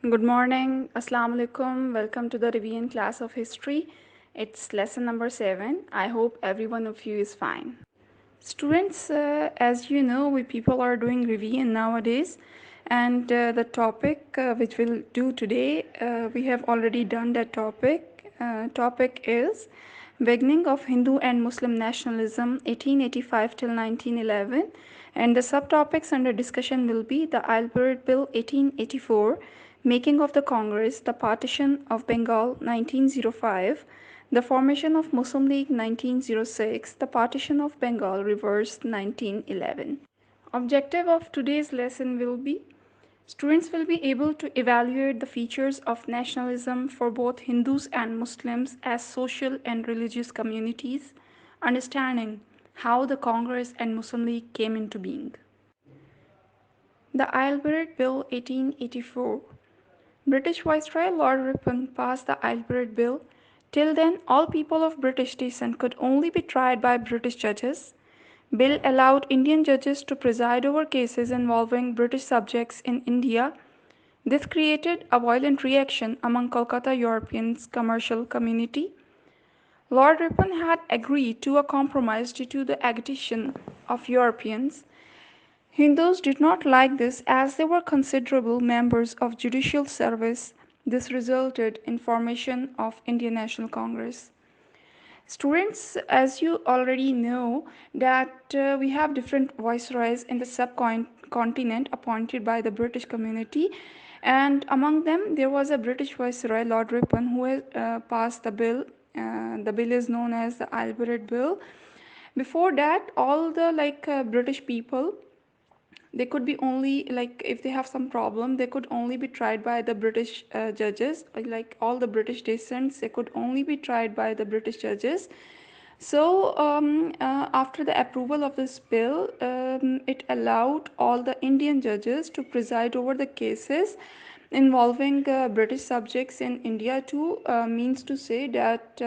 Good morning, Assalamu alaikum. Welcome to the revision class of history. It's lesson number 7. I hope every one of you is fine. Students, as you know, we people are doing revision nowadays, and the topic which we'll do today, we have already done that topic. Topic is beginning of Hindu and Muslim nationalism, 1885 till 1911, and the subtopics under discussion will be the Albert Bill 1884, making of the Congress, the partition of Bengal 1905, the formation of Muslim League 1906, the partition of Bengal reversed 1911. Objective of today's lesson will be students will be able to evaluate the features of nationalism for both Hindus and Muslims as social and religious communities, understanding how the Congress and Muslim League came into being. The Albert Bill 1884. British Viceroy Lord Ripon passed the Albert Bill. Till then, all people of British descent could only be tried by British judges. Bill allowed Indian judges to preside over cases involving British subjects in India. This created a violent reaction among Kolkata Europeans' commercial community. Lord Ripon had agreed to a compromise due to the agitation of Europeans. Hindus did not like this as they were considerable members of judicial service. This resulted in formation of Indian National Congress. Students, as you already know, that we have different viceroys in the subcontinent appointed by the British community, and among them there was a British viceroy, Lord Ripon, who has passed the bill. The bill is known as the Albert Bill. Before that, all the British people, they could be only like if they have some problem they could only be tried by the British judges, like all the British descents they could only be tried by the British judges. So after the approval of this bill, it allowed all the Indian judges to preside over the cases involving British subjects in India too. Means to say that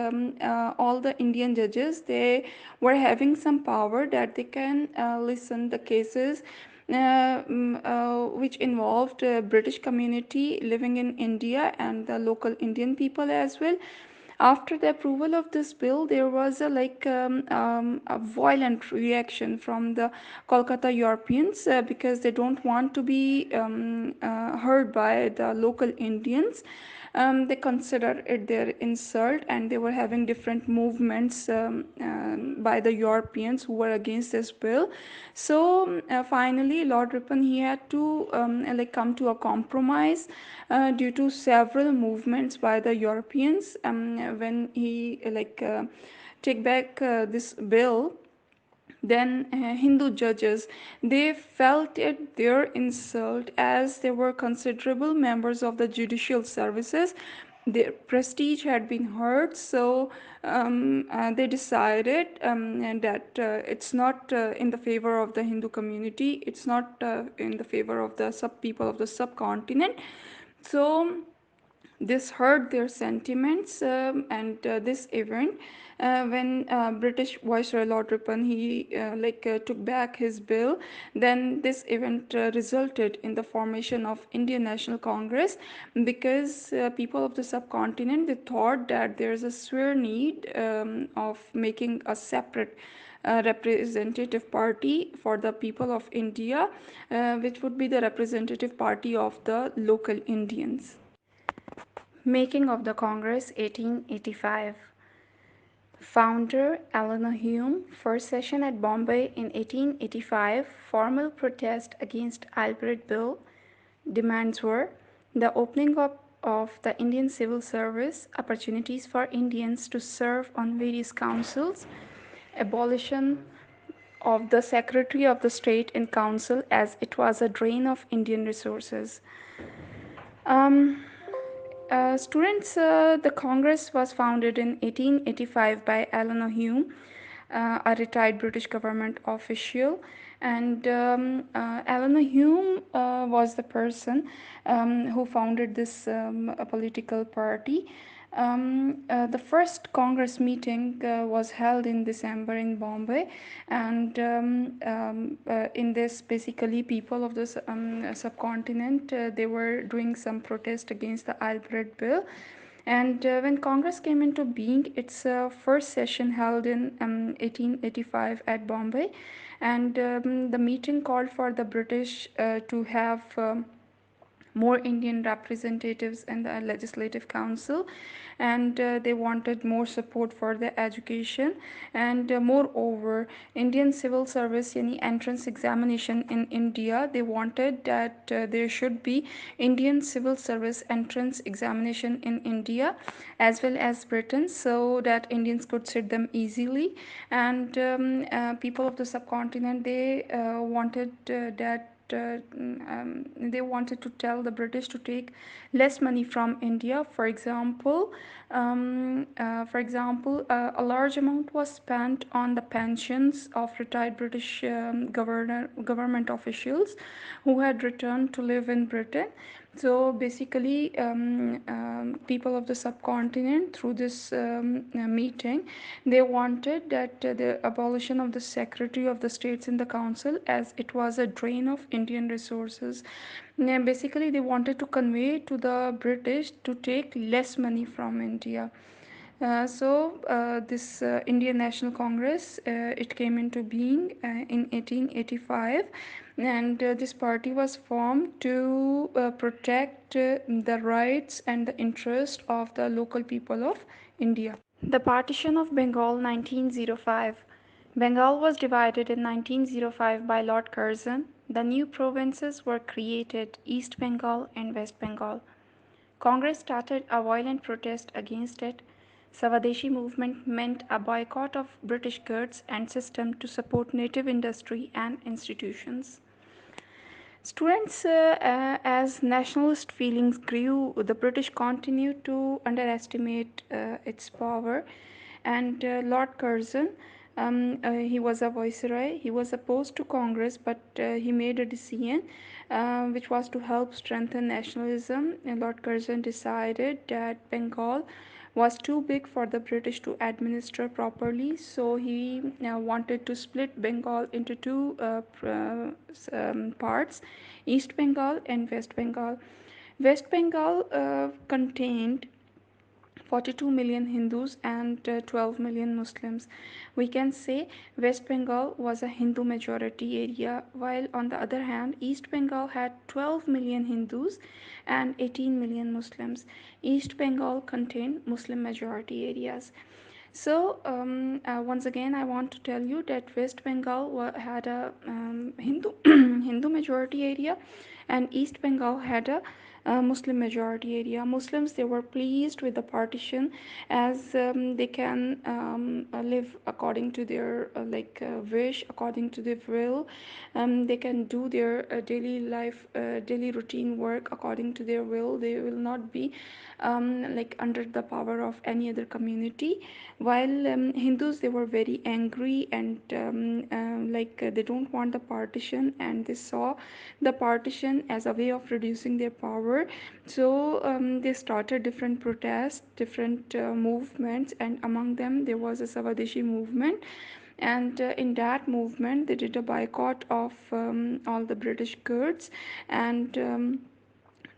all the Indian judges, they were having some power that they can listen the cases which involved British community living in India and the local Indian people as well. After the approval of this bill, there was a violent reaction from the Kolkata Europeans because they don't want to be heard by the local Indians. They consider it their insult, and they were having different movements by the Europeans who were against this bill. So finally, Lord Ripon, he had to come to a compromise due to several movements by the Europeans. When he take back this bill, then Hindu judges, they felt it their insult as they were considerable members of the judicial services. Their prestige had been hurt, so they decided that it's not in the favor of the Hindu community, it's not in the favor of the sub people of the subcontinent. So this hurt their sentiments, and this event, when British Viceroy Lord Ripon, he took back his bill, then this event resulted in the formation of Indian National Congress, because people of the subcontinent, they thought that there's a severe need of making a separate representative party for the people of India, which would be the representative party of the local Indians. Making of the Congress 1885. Founder Eleanor Hume. First session at Bombay in 1885. Formal protest against Albert Bill. Demands were the opening up of the Indian civil service, opportunities for Indians to serve on various councils, abolition of the Secretary of the State in Council as it was a drain of Indian resources. Um, Students, the Congress was founded in 1885 by Eleanor Hume, a retired British government official. And Eleanor Hume was the person who founded this political party. The first Congress meeting was held in December in Bombay, and in this, basically, people of the subcontinent they were doing some protest against the Albert Bill. And when Congress came into being, its first session held in 1885 at Bombay, and the meeting called for the British to have more Indian representatives in the Legislative Council, and they wanted more support for the education, and moreover, Indian civil service, yani entrance examination in India, they wanted that there should be Indian civil service entrance examination in India as well as Britain, so that Indians could sit them easily, and people of the subcontinent they wanted that they wanted to tell the British to take less money from India. For example, a large amount was spent on the pensions of retired British government officials who had returned to live in Britain. So basically, people of the subcontinent, through this meeting, they wanted that the abolition of the Secretary of the States in the Council, as it was a drain of Indian resources. Basically, they wanted to convey to the British to take less money from India. This Indian National Congress, it came into being in 1885, and this party was formed to protect the rights and the interest of the local people of India. The partition of Bengal 1905. Bengal was divided in 1905 by Lord Curzon. The new provinces were created, East Bengal and West Bengal. Congress started a violent protest against it. Swadeshi movement meant a boycott of British goods and system to support native industry and institutions. Students, as nationalist feelings grew, the British continued to underestimate its power, and Lord Curzon, he was a viceroy. He was opposed to Congress, but he made a decision which was to help strengthen nationalism. And Lord Curzon decided that Bengal was too big for the British to administer properly, so he wanted to split Bengal into two parts, East Bengal and West Bengal. West Bengal contained 42 million Hindus and 12 million Muslims. We can say West Bengal was a Hindu majority area, while on the other hand, East Bengal had 12 million Hindus and 18 million Muslims. East Bengal contained Muslim majority areas. So, once again, I want to tell you that West Bengal had a Hindu Hindu majority area, and East Bengal had a Muslim majority area. Muslims, they were pleased with the partition, as they can live according to their wish, according to their will. They can do their daily routine work according to their will. They will not be under the power of any other community, while Hindus, they were very angry, and they don't want the partition, and they saw the partition as a way of reducing their power. So they started different protests, different movements, and among them there was a Swadeshi movement. And in that movement, they did a boycott of all the British goods, and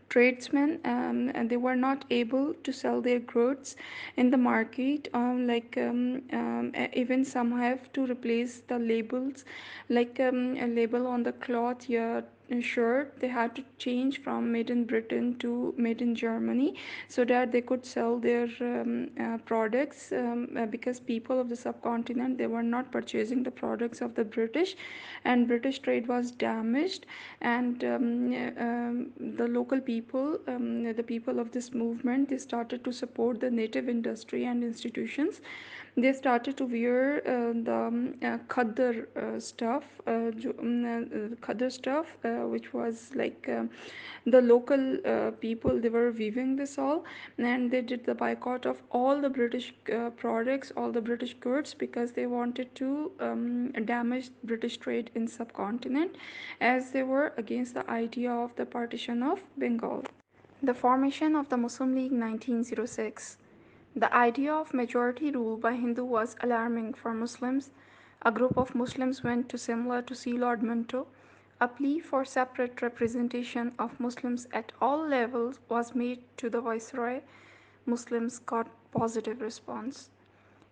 tradesmen, and they were not able to sell their goods in the market. Even some have to replace the labels, a label on the cloth, yeah, shirt, they had to change from made in Britain to made in Germany, so that they could sell their products, because people of the subcontinent, they were not purchasing the products of the British, and British trade was damaged. And the local people, the people of this movement, they started to support the native industry and institutions. They started to wear khadar stuff, khadar stuff, which was the local people, they were weaving this all, and they did the boycott of all the British products, all the British goods, because they wanted to damage British trade in subcontinent, as they were against the idea of the partition of Bengal. The formation of the Muslim League 1906. The idea of majority rule by Hindu was alarming for Muslims. A group of Muslims went to Simla to see Lord Minto. A plea for separate representation of Muslims at all levels was made to the Viceroy. Muslims got positive response.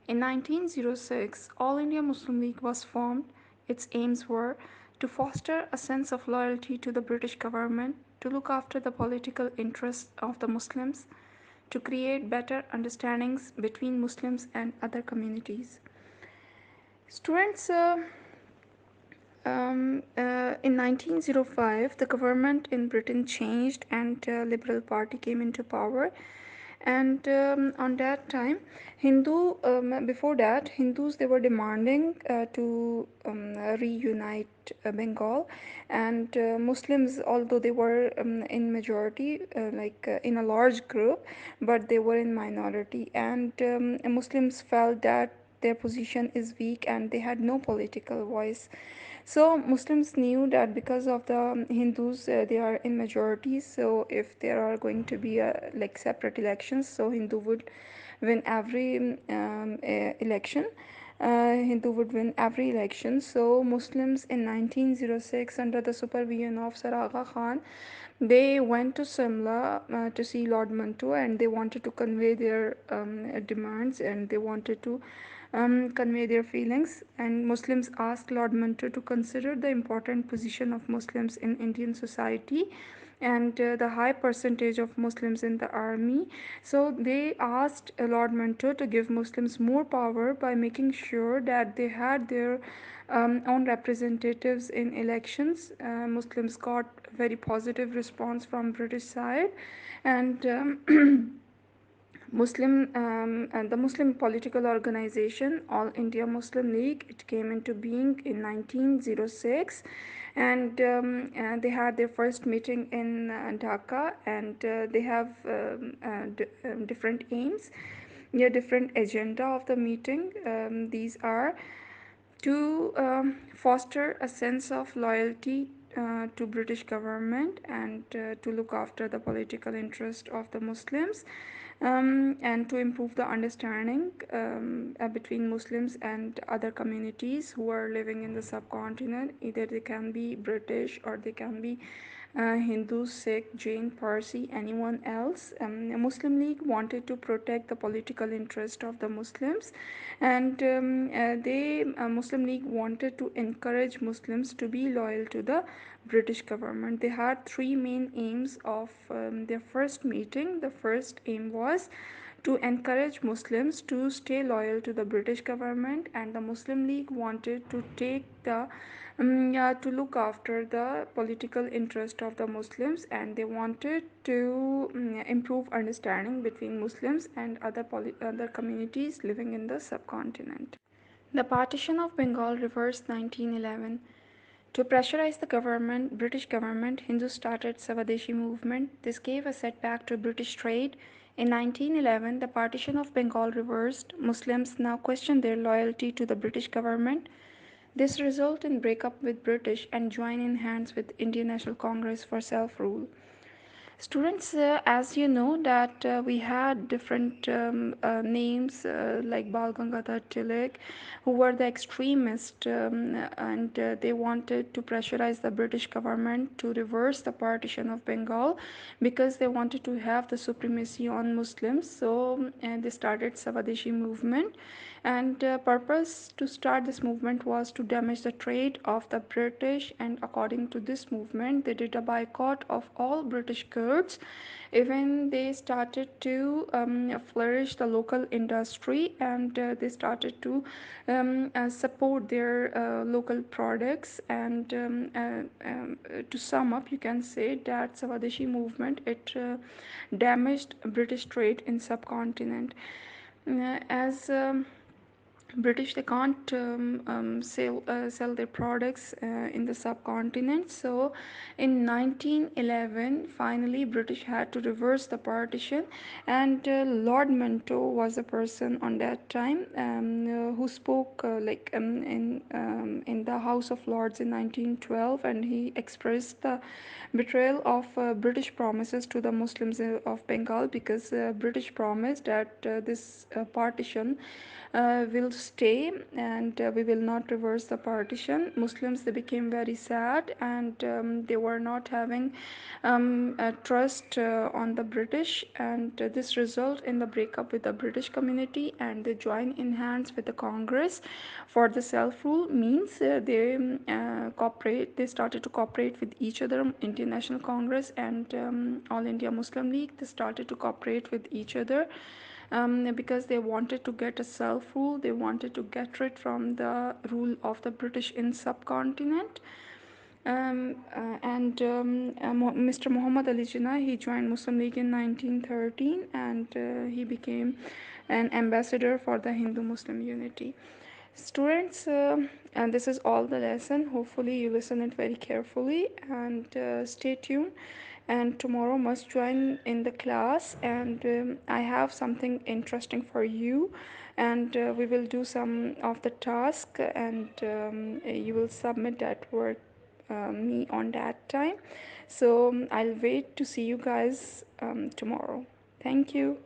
In 1906, All India Muslim League was formed. Its aims were to foster a sense of loyalty to the British government, to look after the political interests of the Muslims, to create better understandings between Muslims and other communities. Students, in 1905, the government in Britain changed and Liberal Party came into power. And on that time, before that, Hindus they were demanding to reunite Bengal, and Muslims, although they were in majority, in a large group, but they were in minority, and Muslims felt that their position is weak and they had no political voice. So Muslims knew that because of the Hindus, they are in majority. So if there are going to be like separate elections, so Hindu would win every election. Hindu would win every election. So Muslims in 1906, under the supervision of Sir Aga Khan, they went to Simla to see Lord Manto, and they wanted to convey their demands, and they wanted to convey their feelings. And Muslims asked Lord Manto to consider the important position of Muslims in Indian society and the high percentage of Muslims in the army. So they asked Lord Manto to give Muslims more power by making sure that they had their own representatives in elections. Muslims got very positive response from British side, and the Muslim political organization, All India Muslim League, it came into being in 1906, and they had their first meeting in Dhaka, and they have different aims, yeah, different agenda of the meeting. These are to foster a sense of loyalty to British government, and to look after the political interest of the Muslims, and to improve the understanding between Muslims and other communities who are living in the subcontinent. Either they can be British or they can be Hindu, Sikh, Jain, Parsi, anyone else. The Muslim League wanted to protect the political interest of the Muslims, and Muslim League wanted to encourage Muslims to be loyal to the British government. They had three main aims of their first meeting. The first aim was to encourage Muslims to stay loyal to the British government, and the Muslim League wanted to take the yeah, to look after the political interest of the Muslims, and they wanted to improve understanding between Muslims and other communities living in the subcontinent. The partition of Bengal reversed 1911. To pressurize the government, British government, Hindus started Swadeshi movement. This gave a setback to British trade. In 1911, the partition of Bengal reversed. Muslims now questioned their loyalty to the British government. This resulted in breakup with British and join in hands with Indian National Congress for self-rule. Students, as you know, that we had different names like Bal Gangadhar Tilak, who were the extremists, and they wanted to pressurize the British government to reverse the partition of Bengal because they wanted to have the supremacy on Muslims. So, and they started Swadeshi movement, and purpose to start this movement was to damage the trade of the British. And according to this movement, they did a boycott of all British goods. Even they started to flourish the local industry, and they started to support their local products. And to sum up, you can say that Swadeshi movement, it damaged British trade in subcontinent. As British, they can't sell their products in the subcontinent. So in 1911, finally British had to reverse the partition, and Lord Minto was a person on that time who spoke in the House of Lords in 1912, and he expressed the betrayal of British promises to the Muslims of Bengal, because British promised that this partition will stay, and we will not reverse the partition. Muslims, they became very sad, and they were not having trust on the British, and this result in the breakup with the British community, and they join in hands with the Congress for the self rule. Means they started to cooperate with each other. Indian National Congress and All India Muslim League, they started to cooperate with each other, because they wanted to get a self rule. They wanted to get rid from the rule of the British in subcontinent. Mr. Muhammad Ali Jinnah, he joined Muslim League in 1913, and he became an ambassador for the Hindu Muslim unity. Students, and this is all the lesson. Hopefully you listen it very carefully, and stay tuned, and tomorrow must join in the class, and I have something interesting for you, and we will do some of the task, and you will submit that work me on that time. So I'll wait to see you guys tomorrow. Thank you.